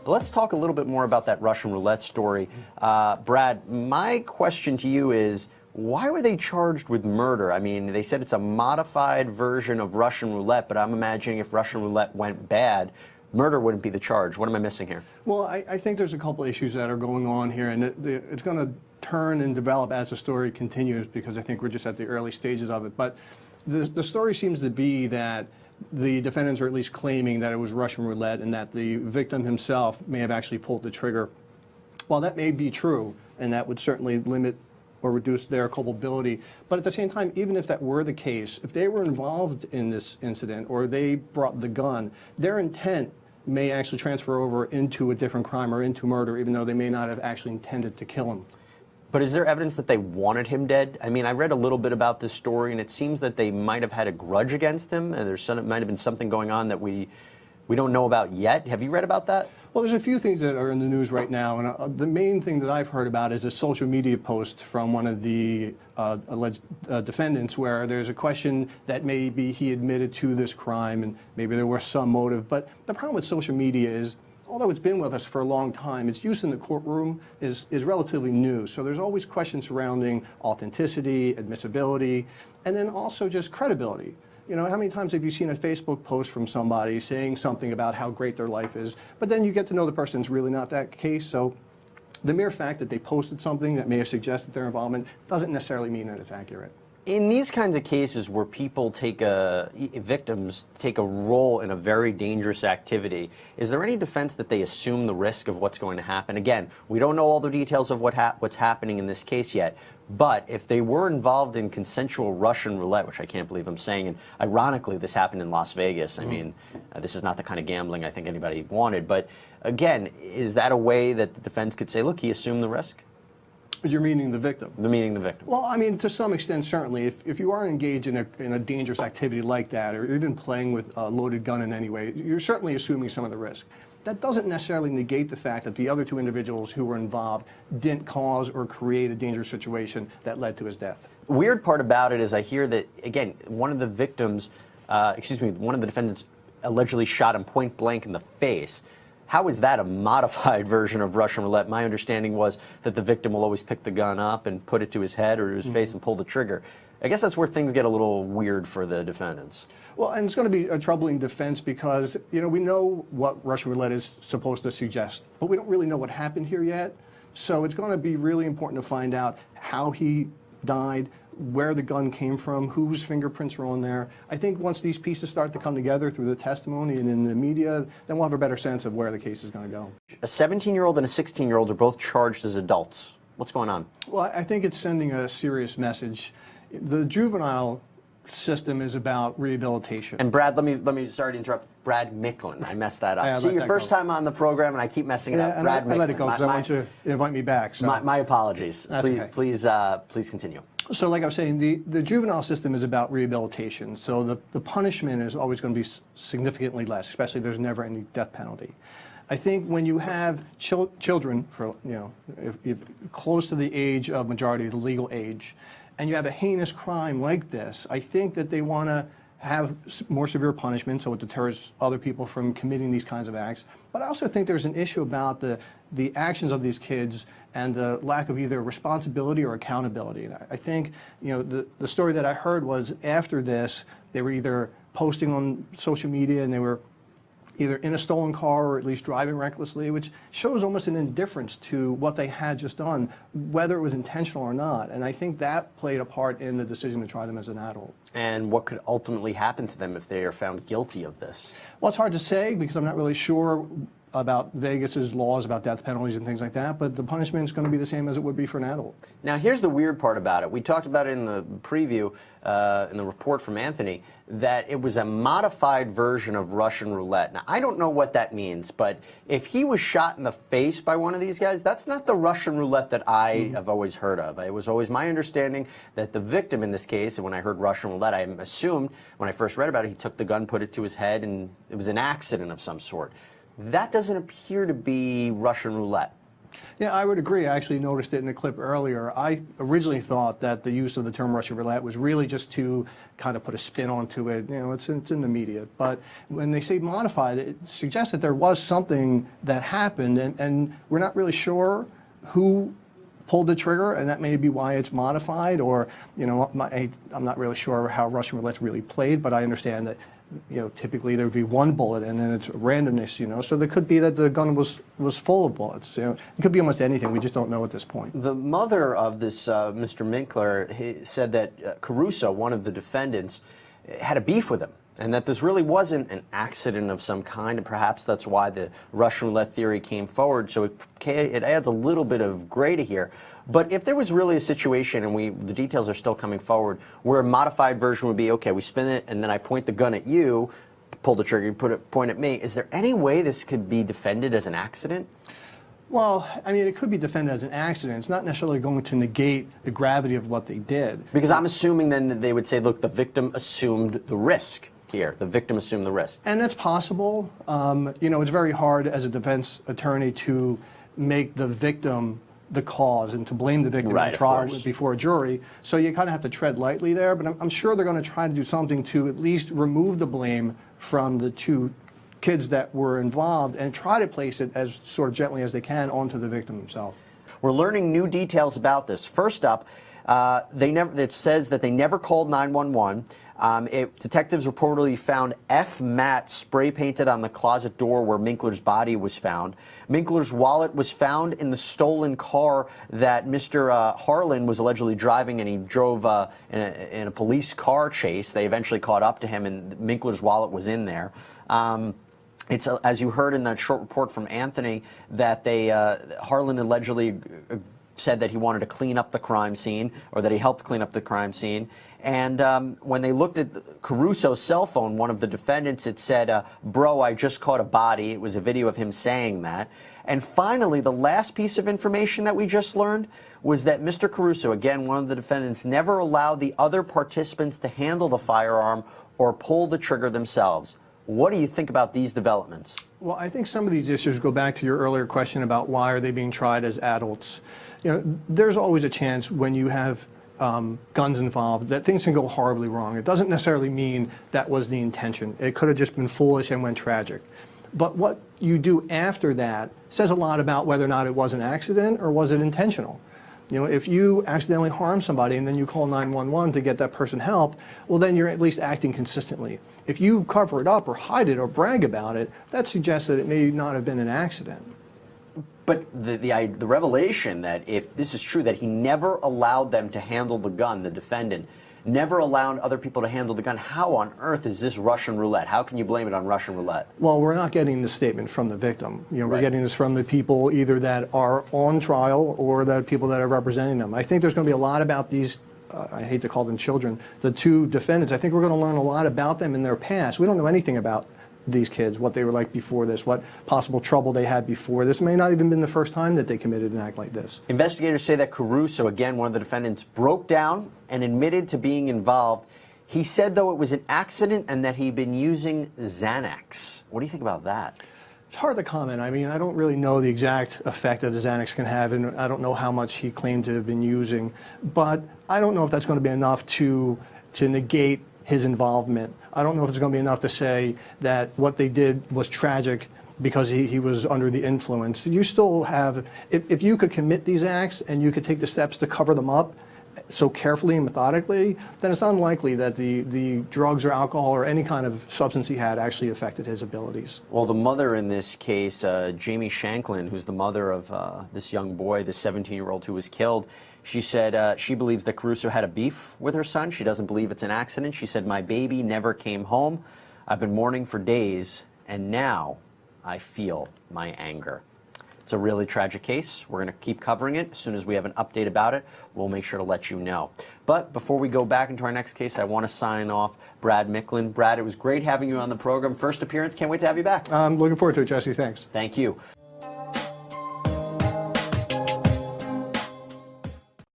Let's talk a little bit more about that Russian roulette story. Brad, my question to you is, why were they charged with murder? I mean, they said it's a modified version of Russian roulette, but I'm imagining if Russian roulette went bad, murder wouldn't be the charge. What am I missing here? Well, I think there's a couple issues that are going on here, and it's going to turn and develop as the story continues, because I think we're just at the early stages of it. But the story seems to be that the defendants are at least claiming that it was Russian roulette and that the victim himself may have actually pulled the trigger. While that may be true, and that would certainly limit or reduce their culpability, but at the same time, even if that were the case, if they were involved in this incident or they brought the gun, their intent may actually transfer over into a different crime or into murder, even though they may not have actually intended to kill him. But is there evidence that they wanted him dead? I mean, I read a little bit about this story, and it seems that they might have had a grudge against him, and might have been something going on that we don't know about yet. Have you read about that? Well, there's a few things that are in the news right now, and the main thing that I've heard about is a social media post from one of the alleged defendants, where there's a question that maybe he admitted to this crime and maybe there was some motive. But the problem with social media is, although it's been with us for a long time, its use in the courtroom is relatively new. So there's always questions surrounding authenticity, admissibility, and then also just credibility. You know, how many times have you seen a Facebook post from somebody saying something about how great their life is, but then you get to know the person's really not that case? So the mere fact that they posted something that may have suggested their involvement doesn't necessarily mean that it's accurate. In these kinds of cases where people victims take a role in a very dangerous activity, is there any defense that they assume the risk of what's going to happen? Again, we don't know all the details of what's happening in this case yet, but if they were involved in consensual Russian roulette, which I can't believe I'm saying, and ironically this happened in Las Vegas, I mean, this is not the kind of gambling I think anybody wanted, but again, is that a way that the defense could say, look, he assumed the risk? You're meaning the victim? Meaning the victim. Well, I mean, to some extent, certainly. If you are engaged in a dangerous activity like that, or even playing with a loaded gun in any way, you're certainly assuming some of the risk. That doesn't necessarily negate the fact that the other two individuals who were involved didn't cause or create a dangerous situation that led to his death. Weird part about it is I hear that, again, one of the victims, one of the defendants allegedly shot him point blank in the face. How is that a modified version of Russian roulette? My understanding was that the victim will always pick the gun up and put it to his head or to his face and pull the trigger. I guess that's where things get a little weird for the defendants. Well, and it's going to be a troubling defense because, you know, we know what Russian roulette is supposed to suggest, but we don't really know what happened here yet. So it's going to be really important to find out how he died, where the gun came from, whose fingerprints are on there. I think once these pieces start to come together through the testimony and in the media, then we'll have a better sense of where the case is going to go. A 17-year-old and a 16-year-old are both charged as adults. What's going on? Well, I think it's sending a serious message. The juvenile system is about rehabilitation. And Brad, let me sorry to interrupt. Brad Micklin, I messed that up. See, your first time on the program, and I keep messing it up. Brad Micklin. I let it go because I want you to invite me back. So. My apologies. Please, okay. Please continue. So like I was saying, the juvenile system is about rehabilitation. So the punishment is always going to be significantly less, especially if there's never any death penalty. I think when you have children, if close to the age of majority, the legal age, and you have a heinous crime like this, I think that they want to have more severe punishment so it deters other people from committing these kinds of acts. But I also think there's an issue about the actions of these kids and the lack of either responsibility or accountability. And I think, the story that I heard was after this, they were either posting on social media and they were either in a stolen car or at least driving recklessly, which shows almost an indifference to what they had just done, whether it was intentional or not. And I think that played a part in the decision to try them as an adult. And what could ultimately happen to them if they are found guilty of this? Well, it's hard to say because I'm not really sure about Vegas's laws about death penalties and things like that, but the punishment is going to be the same as it would be for an adult. Now, here's the weird part about it. We talked about it in the preview, in the report from Anthony, that it was a modified version of Russian roulette. Now, I don't know what that means, but if he was shot in the face by one of these guys, that's not the Russian roulette that I have always heard of. It was always my understanding that the victim in this case, and when I heard Russian roulette, I assumed when I first read about it, he took the gun, put it to his head, and it was an accident of some sort. That doesn't appear to be Russian roulette. Yeah, I would agree. I actually noticed it in the clip earlier. I originally thought that the use of the term Russian roulette was really just to kind of put a spin onto it. You know, it's in the media. But when they say modified, it suggests that there was something that happened, and we're not really sure who pulled the trigger, and that may be why it's modified, or, you know, I'm not really sure how Russian roulette's really played, but I understand that, you know, typically there would be one bullet and then it's randomness, you know, so there could be that the gun was full of bullets. You know, it could be almost anything. We just don't know at this point. The mother of this Mr. Minkler said that Caruso, one of the defendants, had a beef with him, and that this really wasn't an accident of some kind, and perhaps that's why the Russian roulette theory came forward. So it adds a little bit of gray to here. But if there was really a situation, and the details are still coming forward, where a modified version would be, okay, we spin it, and then I point the gun at you, pull the trigger, you point at me, is there any way this could be defended as an accident? Well, I mean, it could be defended as an accident. It's not necessarily going to negate the gravity of what they did. Because I'm assuming then that they would say, look, the victim assumed the risk here. The victim assumed the risk. And that's possible. You know, it's very hard as a defense attorney to make the victim the cause and to blame the victim in trial before a jury. So you kind of have to tread lightly there, but I'm sure they're going to try to do something to at least remove the blame from the two kids that were involved and try to place it as sort of gently as they can onto the victim himself. We're learning new details about this. First up, it says that they never called 911. Detectives reportedly found F-Mat spray painted on the closet door where Minkler's body was found. Minkler's wallet was found in the stolen car that Mr. Harlan was allegedly driving, and he drove in a police car chase. They eventually caught up to him, and Minkler's wallet was in there. It's as you heard in that short report from Anthony, that Harlan allegedly said that he wanted to clean up the crime scene, or that he helped clean up the crime scene. And when they looked at Caruso's cell phone, one of the defendants, it said, bro, I just caught a body. It was a video of him saying that. And finally, the last piece of information that we just learned was that Mr. Caruso, again, one of the defendants, never allowed the other participants to handle the firearm or pull the trigger themselves. What do you think about these developments? Well, I think some of these issues go back to your earlier question about why are they being tried as adults. You know, there's always a chance when you have guns involved that things can go horribly wrong. It doesn't necessarily mean that was the intention. It could have just been foolish and went tragic. But what you do after that says a lot about whether or not it was an accident or was it intentional. You know, if you accidentally harm somebody and then you call 911 to get that person help, well, then you're at least acting consistently. If you cover it up or hide it or brag about it, that suggests that it may not have been an accident. But the revelation that if this is true, that he never allowed them to handle the gun, the defendant, never allowed other people to handle the gun, how on earth is this Russian roulette? How can you blame it on Russian roulette? Well, we're not getting the statement from the victim. You know, we're getting this from the people either that are on trial or the people that are representing them. I think there's going to be a lot about these, I hate to call them children, the two defendants. I think we're going to learn a lot about them in their past. We don't know anything about these kids, what they were like before this, what possible trouble they had before this. It may not even been the first time that they committed an act like this. Investigators say that Caruso, again, one of the defendants, broke down and admitted to being involved. He said, though, it was an accident and that he'd been using Xanax. What do you think about that? It's hard to comment. I mean, I don't really know the exact effect that the Xanax can have, and I don't know how much he claimed to have been using. But I don't know if that's going to be enough to negate his involvement. I don't know if it's going to be enough to say that what they did was tragic because he was under the influence. You still have, if you could commit these acts and you could take the steps to cover them up so carefully and methodically, then it's unlikely that the drugs or alcohol or any kind of substance he had actually affected his abilities. Well, the mother in this case, Jamie Shanklin, who's the mother of this young boy, the 17-year-old who was killed, she said she believes that Caruso had a beef with her son. She doesn't believe it's an accident. She said, my baby never came home. I've been mourning for days, and now I feel my anger. It's a really tragic case. We're going to keep covering it. As soon as we have an update about it, we'll make sure to let you know. But before we go back into our next case, I want to sign off Brad Micklin. Brad, it was great having you on the program. First appearance. Can't wait to have you back. I'm looking forward to it, Jesse. Thanks. Thank you.